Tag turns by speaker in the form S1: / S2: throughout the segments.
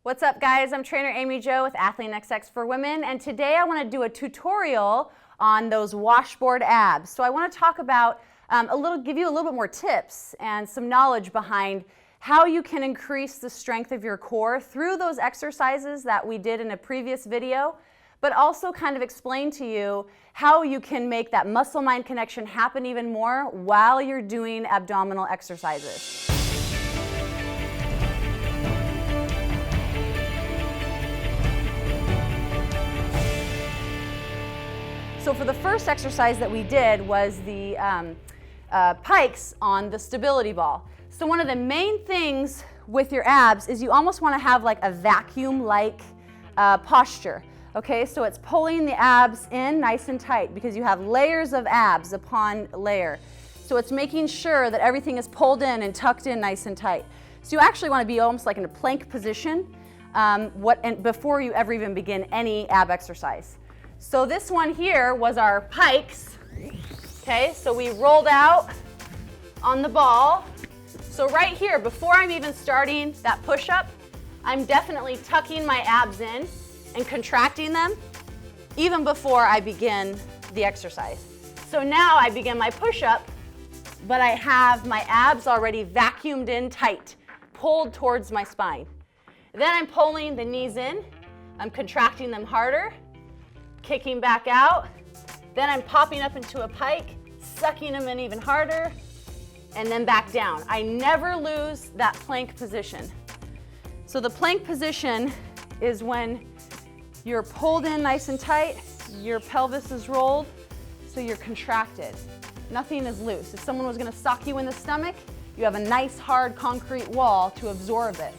S1: What's up, guys? I'm trainer Amy Jo with Athlean-XX for Women, and today I want to do a tutorial on those washboard abs. So I want to talk about give you a little bit more tips and some knowledge behind how you can increase the strength of your core through those exercises that we did in a previous video, but also kind of explain to you how you can make that muscle-mind connection happen even more while you're doing abdominal exercises. So for the first exercise that we did was the pikes on the stability ball. So one of the main things with your abs is you almost want to have like a vacuum-like posture. Okay, so it's pulling the abs in nice and tight because you have layers of abs upon layer. So it's making sure that everything is pulled in and tucked in nice and tight. So you actually want to be almost like in a plank position before you ever even begin any ab exercise. So this one here was our pikes. Okay, so we rolled out on the ball. So right here, before I'm even starting that push-up, I'm definitely tucking my abs in and contracting them even before I begin the exercise. So now I begin my push-up, but I have my abs already vacuumed in tight, pulled towards my spine. Then I'm pulling the knees in, I'm contracting them harder, kicking back out, then I'm popping up into a pike, sucking them in even harder, and then back down. I never lose that plank position. So the plank position is when you're pulled in nice and tight, your pelvis is rolled, so you're contracted. Nothing is loose. If someone was gonna sock you in the stomach, you have a nice hard concrete wall to absorb it.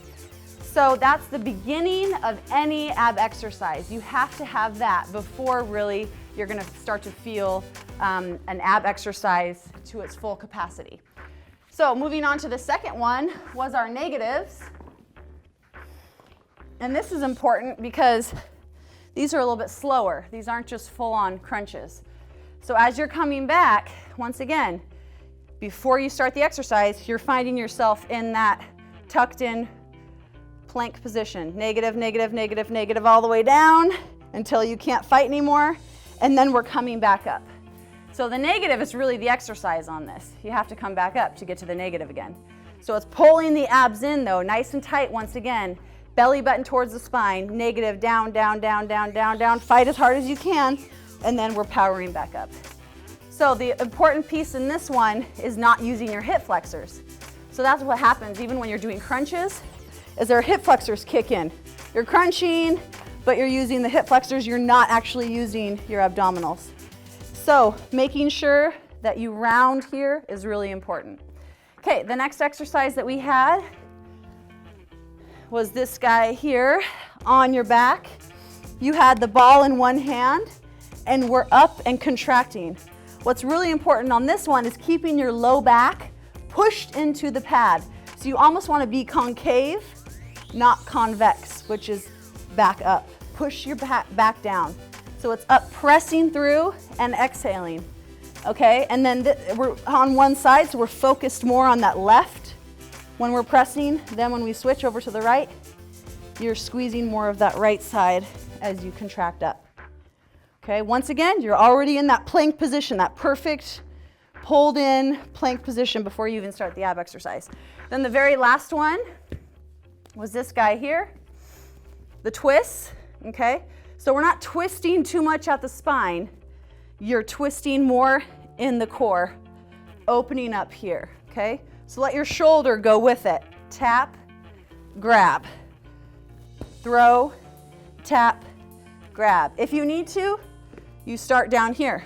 S1: So that's the beginning of any ab exercise. You have to have that before really you're gonna start to feel an ab exercise to its full capacity. So moving on to the second one was our negatives. And this is important because these are a little bit slower. These aren't just full-on crunches. So as you're coming back, once again, before you start the exercise, you're finding yourself in that tucked in plank position. Negative, negative, negative, negative, all the way down until you can't fight anymore. And then we're coming back up. So the negative is really the exercise on this. You have to come back up to get to the negative again. So it's pulling the abs in though, nice and tight once again. Belly button towards the spine, negative, down, down, down, down, down, down. Fight as hard as you can, and then we're powering back up. So the important piece in this one is not using your hip flexors. So that's what happens even when you're doing crunches, is our hip flexors kick in. You're crunching, but you're using the hip flexors, you're not actually using your abdominals. So making sure that you round here is really important. Okay, the next exercise that we had was this guy here on your back. You had the ball in one hand and we're up and contracting. What's really important on this one is keeping your low back pushed into the pad. So you almost want to be concave, not convex, which is back up. Push your back down. So it's up, pressing through and exhaling. Okay, and then we're on one side, so we're focused more on that left when we're pressing. Then when we switch over to the right, you're squeezing more of that right side as you contract up. Okay, once again, you're already in that plank position, that perfect pulled in plank position before you even start the ab exercise. Then the very last one was this guy here, the twists, okay? So we're not twisting too much at the spine, you're twisting more in the core, opening up here, okay? So let your shoulder go with it. Tap, grab, throw, tap, grab. If you need to, you start down here.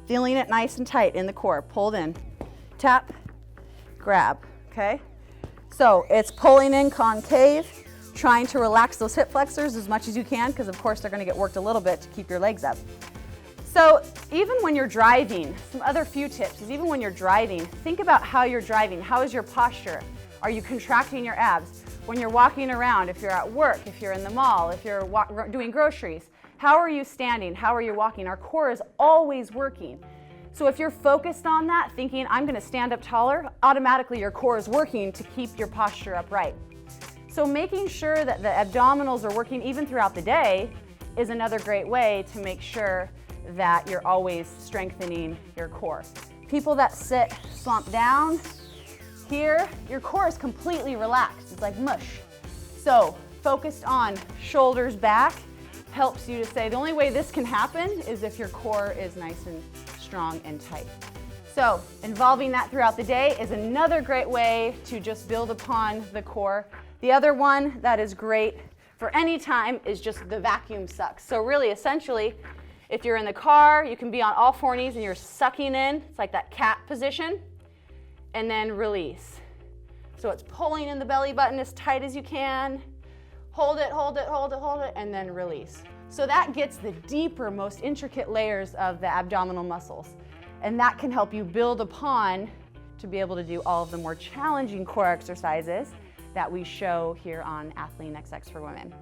S1: Feeling it nice and tight in the core, pulled in. Tap, grab, okay? So it's pulling in concave, trying to relax those hip flexors as much as you can because of course they're going to get worked a little bit to keep your legs up. So even when you're driving, some other few tips is even when you're driving, think about how you're driving. How is your posture? Are you contracting your abs? When you're walking around, if you're at work, if you're in the mall, if you're doing groceries, how are you standing? How are you walking? Our core is always working. So if you're focused on that, thinking I'm going to stand up taller, automatically your core is working to keep your posture upright. So So making sure that the abdominals are working even throughout the day is another great way to make sure that you're always strengthening your core. People that sit slumped down here, your core is completely relaxed. It's like mush. So focused on shoulders back helps you to say the only way this can happen is if your core is nice and strong and tight. So involving that throughout the day is another great way to just build upon the core. The other one that is great for any time is just the vacuum sucks. So really, essentially, if you're in the car, you can be on all four knees and you're sucking in. It's like that cat position. And then release. So it's pulling in the belly button as tight as you can. Hold it, hold it, hold it, hold it, and then release. So that gets the deeper, most intricate layers of the abdominal muscles. And that can help you build upon to be able to do all of the more challenging core exercises that we show here on Athlean-XX for Women.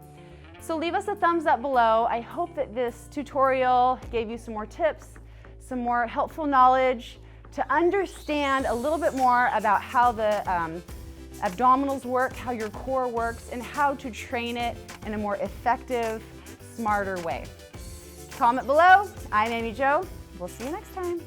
S1: So leave us a thumbs up below. I hope that this tutorial gave you some more tips, some more helpful knowledge to understand a little bit more about how the abdominals work, how your core works, and how to train it in a more effective, smarter way. Comment below. I'm Amy Jo. We'll see you next time.